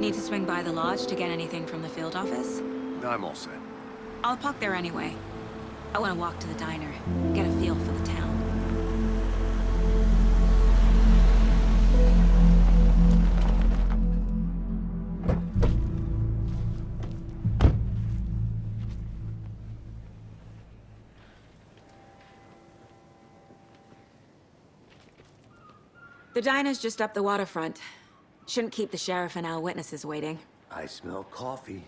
Need to swing by the lodge to get anything from the field office? I'm all set. I'll park there anyway. I want to walk to the diner, get a feel for the town. The diner's just up the waterfront. Shouldn't keep the sheriff and our witnesses waiting. I smell coffee.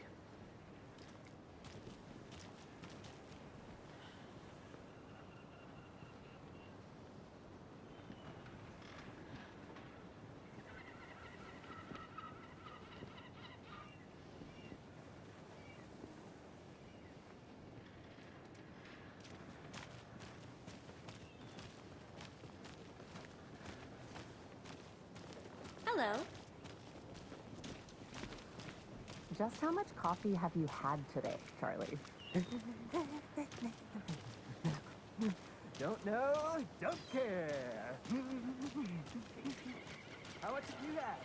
Hello. Just how much coffee have you had today, Charlie? Don't know, don't care. How much did you have?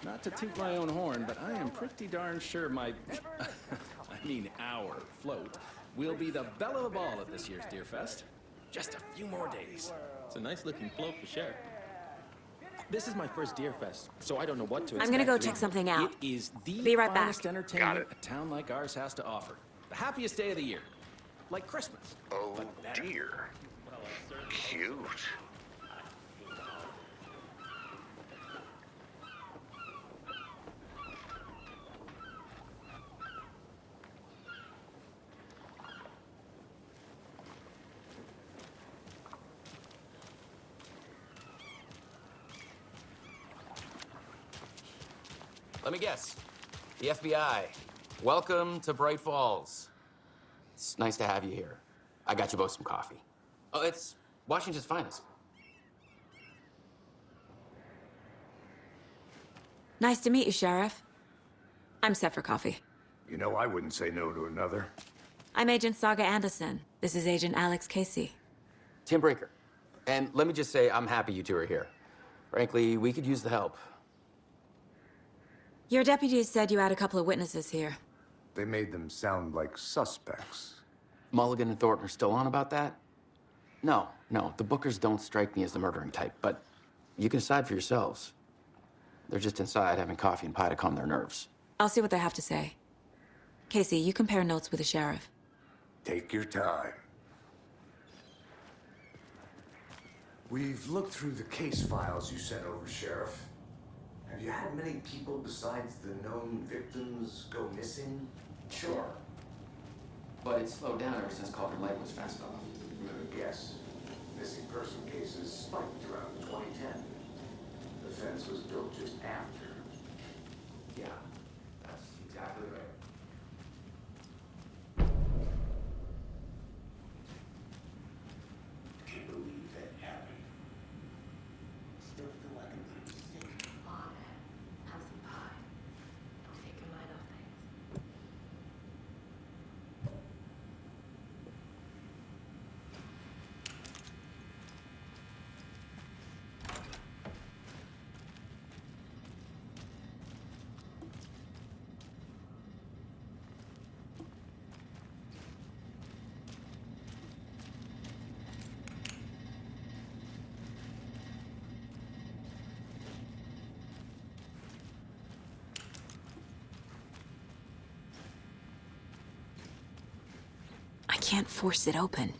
Not to toot my own horn, but I am pretty darn sure my, our float will be the belle of the ball at this year's Deer Fest. Just a few more days. It's a nice looking float for sure. This is my first Deer Fest, so I don't know what to expect. I'm gonna go check something out. It is the Be right finest back. entertainment a town like ours has to offer. The happiest day of the year. Like Christmas. Oh, but better. dear. Cute. Let me guess. The FBI. Welcome to Bright Falls. It's nice to have you here. I got you both some coffee. Oh, it's Washington's finest. Nice to meet you, Sheriff. I'm set for coffee. You know, I wouldn't say no to another. I'm Agent Saga Anderson. This is Agent Alex Casey. Tim Breaker. And let me just say, I'm happy you two are here. Frankly, we could use the help. Your deputies said you had a couple of witnesses here. They made them sound like suspects. Mulligan and Thornton are still on about that? No, the Bookers don't strike me as the murdering type, but you can decide for yourselves. They're just inside having coffee and pie to calm their nerves. I'll see what they have to say. Casey, you compare notes with the sheriff. Take your time. We've looked through the case files you sent over, Sheriff. Have you had many people besides the known victims go missing? Sure. But it's slowed down ever since Calder Lake was fenced off. Yes. Missing person cases spiked around 2010. The fence was built just after. Yeah, that's exactly right. Can't believe that happened. Still feel like I'm pretty sick. Oh, man. Have some pie. Take your mind off things. I can't force it open.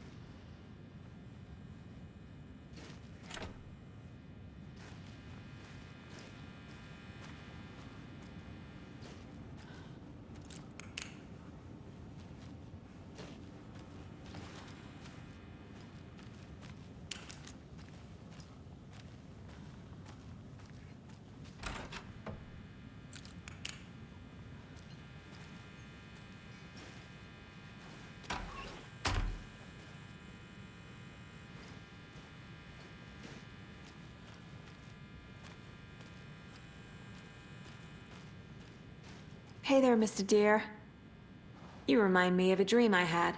Hey there, Mr. Deer. You remind me of a dream I had.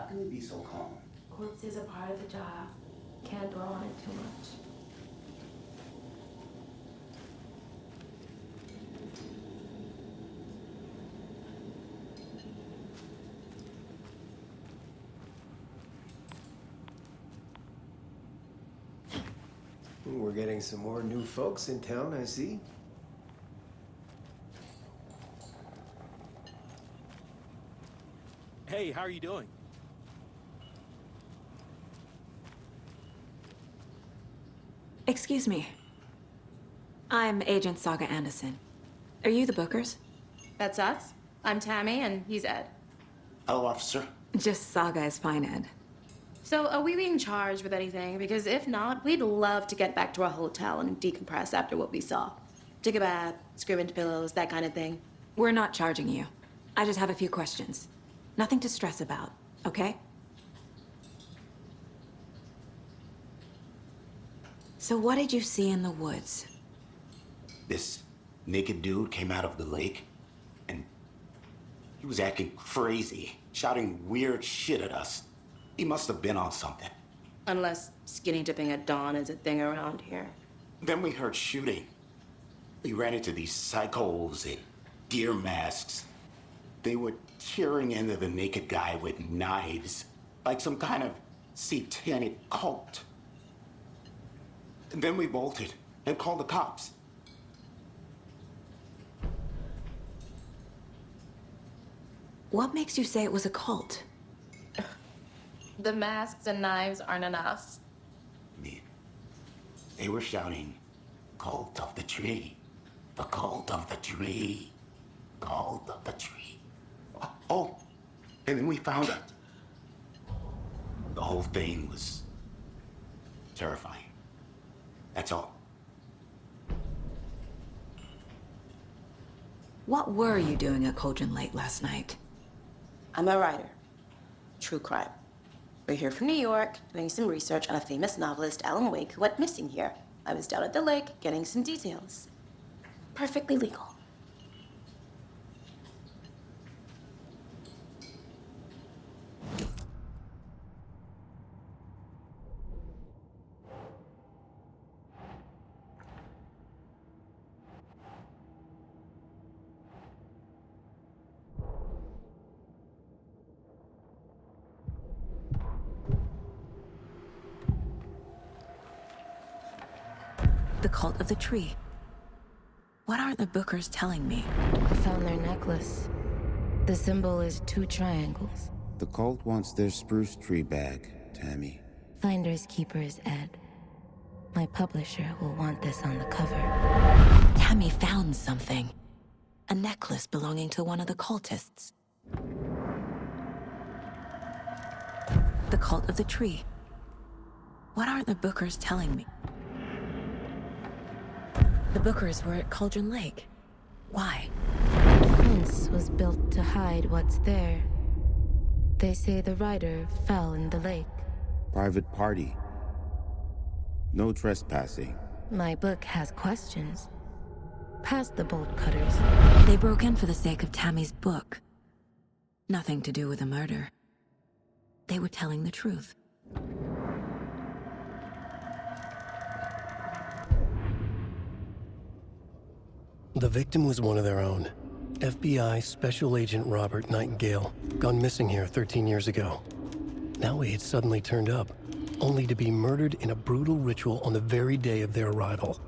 How can you be so calm? Corpses are part of the job. Can't dwell on it too much. We're getting some more new folks in town, I see. Hey, how are you doing? Excuse me. I'm Agent Saga Anderson. Are you the Bookers? That's us. I'm Tammy, and he's Ed. Hello, officer. Just Saga is fine, Ed. So, are we being charged with anything? Because if not, we'd love to get back to our hotel and decompress after what we saw. Take a bath, scream into pillows, that kind of thing. We're not charging you. I just have a few questions. Nothing to stress about, okay? So what did you see in the woods? This naked dude came out of the lake, and he was acting crazy, shouting weird shit at us. He must have been on something. Unless skinny dipping at dawn is a thing around here. Then we heard shooting. We ran into these psychos in deer masks. They were tearing into the naked guy with knives, like some kind of satanic cult. And then we bolted and called the cops. What makes you say it was a cult? The masks and knives aren't enough. They were shouting, "Cult of the tree, the cult of the tree, cult of the tree." Oh, and then we found it. The whole thing was terrifying. That's all. What were you doing at Cauldron Lake last night? I'm a writer. True crime. We're here from New York, doing some research on a famous novelist, Alan Wake, who went missing here. I was down at the lake, getting some details. Perfectly legal. The cult of the tree. What are the Bookers telling me? I found their necklace. The symbol is 2 triangles. The cult wants their spruce tree back, Tammy. Finders keepers, Ed. My publisher will want this on the cover. Tammy found something. A necklace belonging to one of the cultists. The cult of the tree. What are the Bookers telling me? The Bookers were at Cauldron Lake. Why? The fence was built to hide what's there. They say the rider fell in the lake. Private party. No trespassing. My book has questions. Past the bolt cutters. They broke in for the sake of Tammy's book. Nothing to do with a murder. They were telling the truth. The victim was one of their own. FBI Special Agent Robert Nightingale, gone missing here 13 years ago. Now he had suddenly turned up, only to be murdered in a brutal ritual on the very day of their arrival.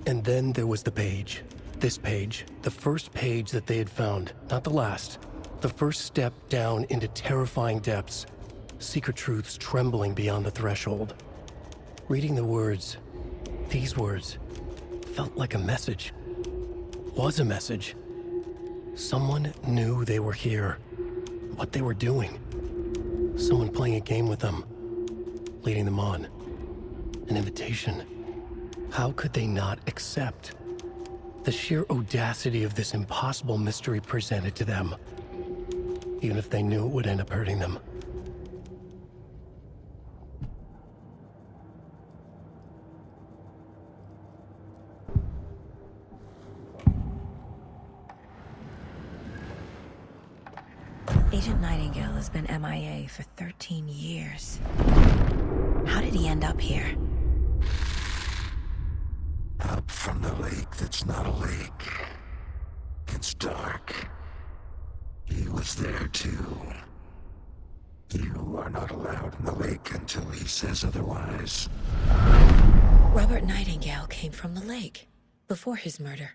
And then there was the page. This page, the first page that they had found, not the last. The first step down into terrifying depths, secret truths trembling beyond the threshold. Reading the words, these words, felt like a message. Was a message. Someone knew they were here, what they were doing. Someone playing a game with them, leading them on. An invitation. How could they not accept? The sheer audacity of this impossible mystery presented to them, even if they knew it would end up hurting them. Agent Nightingale has been MIA for 13 years. How did he end up here? Up from the lake that's not a lake. It's dark. He was there too. You are not allowed in the lake until he says otherwise. Robert Nightingale came from the lake before his murder.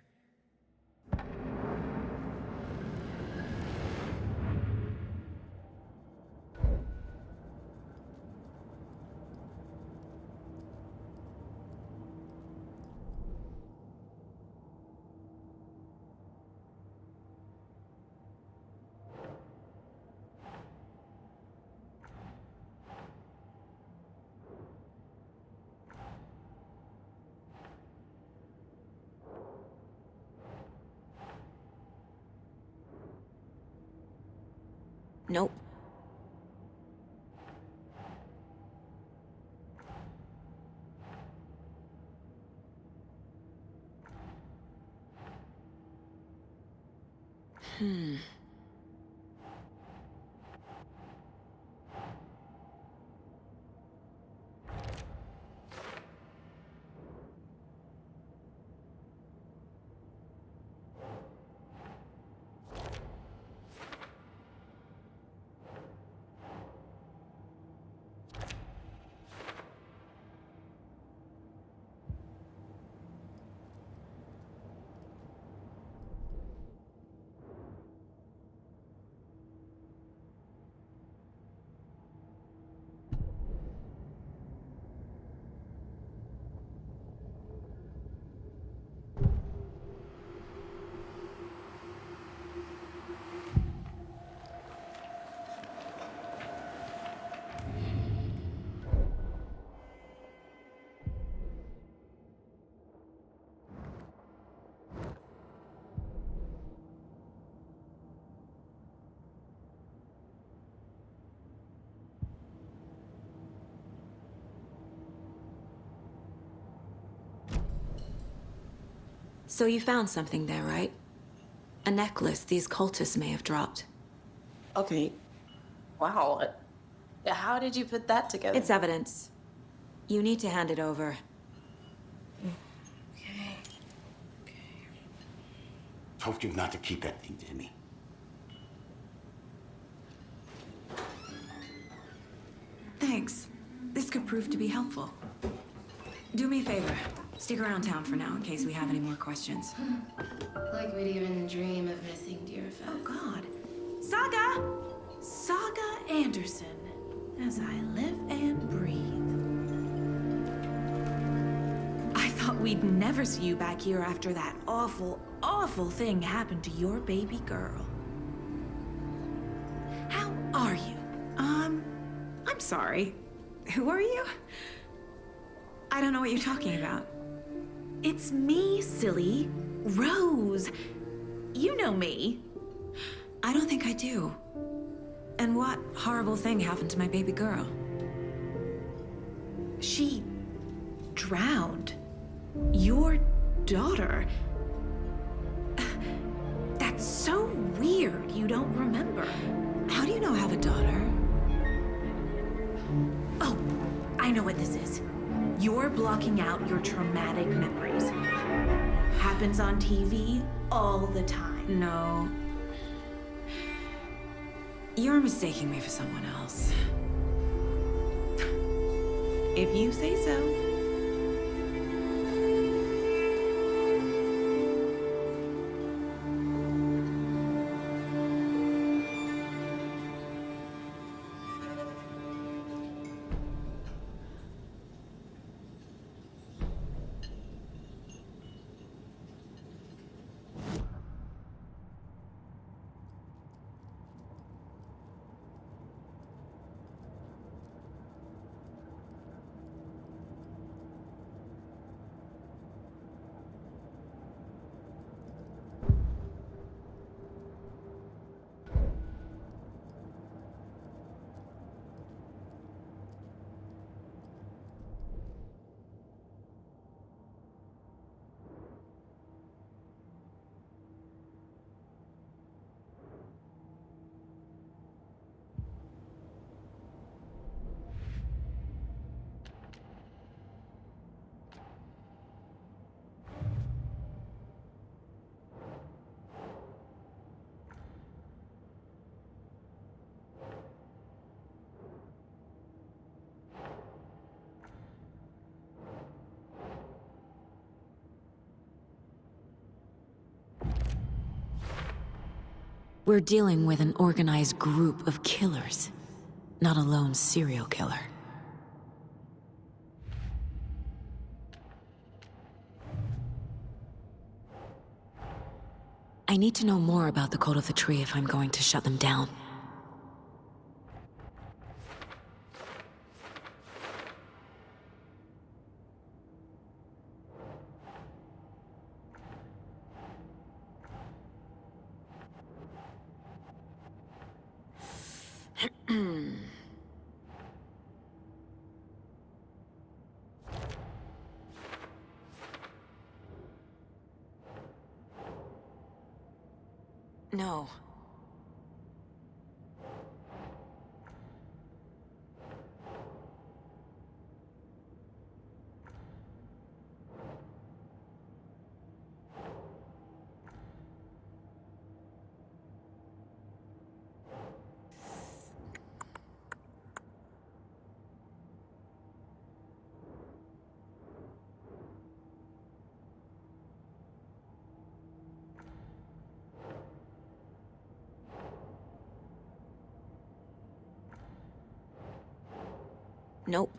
Nope. So you found something there, right? A necklace these cultists may have dropped. Okay. Wow. How did you put that together? It's evidence. You need to hand it over. Told you not to keep that thing to me. Thanks. This could prove to be helpful. Do me a favor. Stick around town for now in case we have any more questions. Like we'd even dream of missing Deerfest. Oh, God. Saga! Saga Anderson. As I live and breathe. I thought we'd never see you back here after that awful, awful thing happened to your baby girl. How are you? I'm sorry. Who are you? I don't know what you're talking about. It's me, silly. Rose. You know me. I don't think I do. And what horrible thing happened to my baby girl? She drowned. Your daughter. That's so weird you don't remember. How do you know I have a daughter? Oh, I know what this is. You're blocking out your traumatic memories. Happens on TV all the time. No. You're mistaking me for someone else. If you say so. We're dealing with an organized group of killers, not a lone serial killer. I need to know more about the Cult of the Tree if I'm going to shut them down. No. Nope.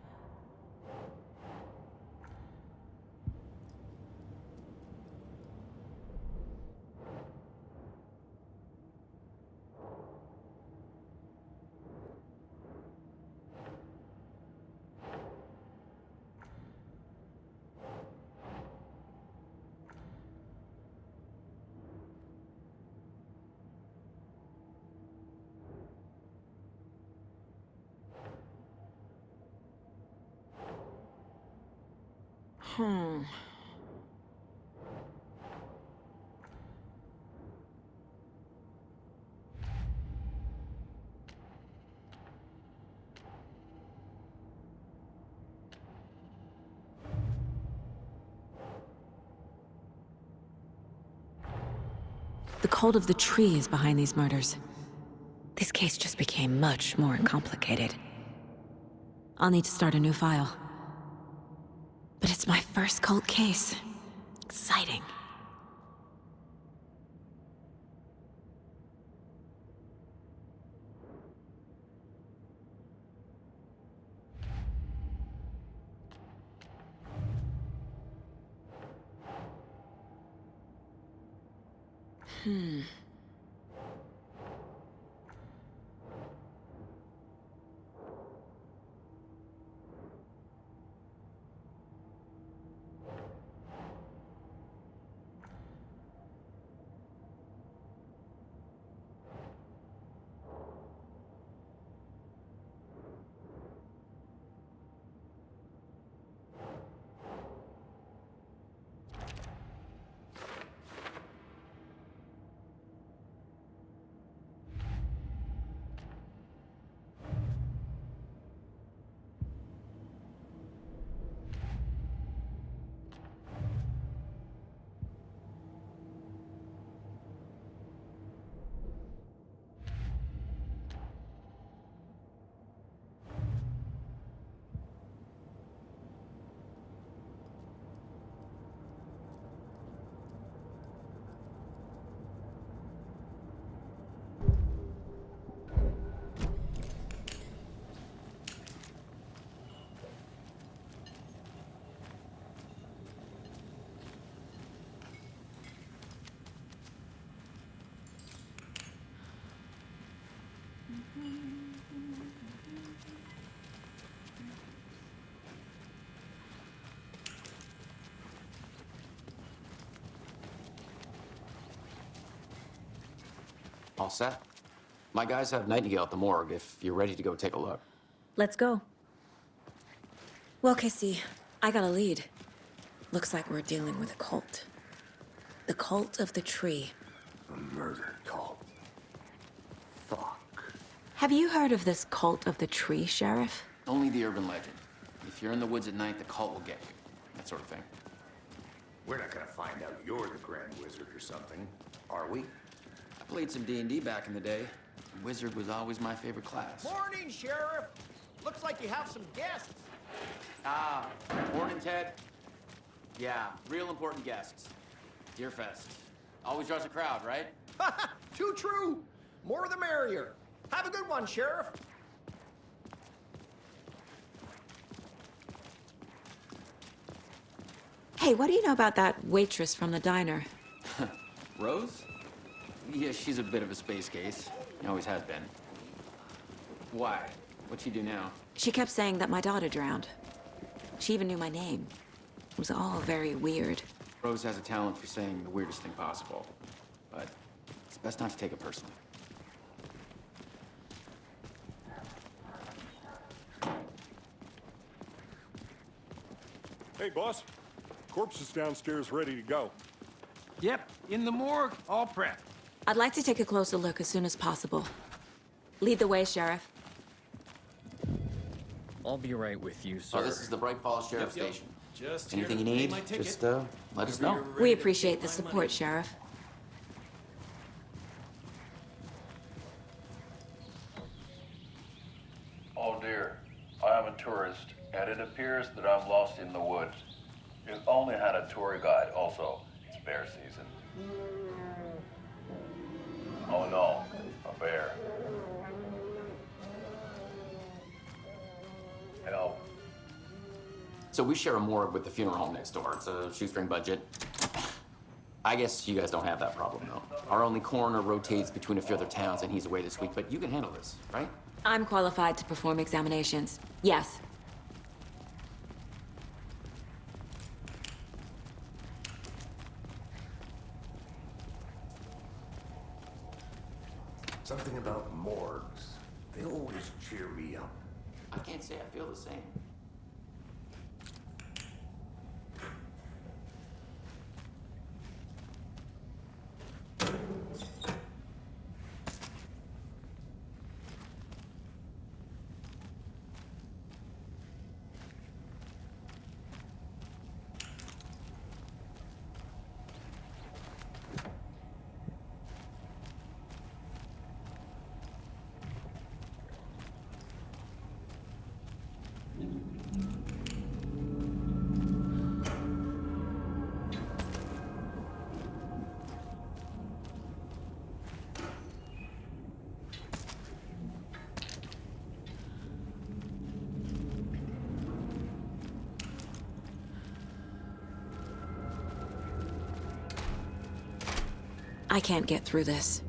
The Cult of the Tree is behind these murders. This case just became much more complicated. I'll need to start a new file. But it's my first cult case. Exciting. All set? My guys have Nightingale at the morgue if you're ready to go take a look. Let's go. Well, Casey, I got a lead. Looks like we're dealing with a cult. The Cult of the Tree. A murder cult. Fuck. Have you heard of this Cult of the Tree, Sheriff? Only the urban legend. If you're in the woods at night, the cult will get you. That sort of thing. We're not gonna find out you're the Grand Wizard or something, are we? I played some D&D back in the day. Wizard was always my favorite class. Morning, Sheriff. Looks like you have some guests. Ah, morning, Ted. Yeah, real important guests. Deerfest. Always draws a crowd, right? Too true. More the merrier. Have a good one, Sheriff. Hey, what do you know about that waitress from the diner? Rose? Yeah, she's a bit of a space case. Always has been. Why? What'd she do now? She kept saying that my daughter drowned. She even knew my name. It was all very weird. Rose has a talent for saying the weirdest thing possible. But it's best not to take it personally. Hey, boss. Corpse is downstairs ready to go. Yep, in the morgue, all prepped. I'd like to take a closer look as soon as possible. Lead the way, Sheriff. I'll be right with you, sir. Oh, this is the Bright Falls Sheriff Station. Just Anything you here to pay need, my ticket. just let us know. We appreciate the support, Sheriff. Oh dear, I am a tourist, and it appears that I'm lost in the woods. You've only had a tour guide, also. It's bear season. Oh no, a bear. Help. So we share a morgue with the funeral home next door. It's a shoestring budget. I guess you guys don't have that problem, though. Our only coroner rotates between a few other towns, and he's away this week, but you can handle this, right? I'm qualified to perform examinations. Yes. Something about morgues. They always cheer me up. I can't say I feel the same. I can't get through this.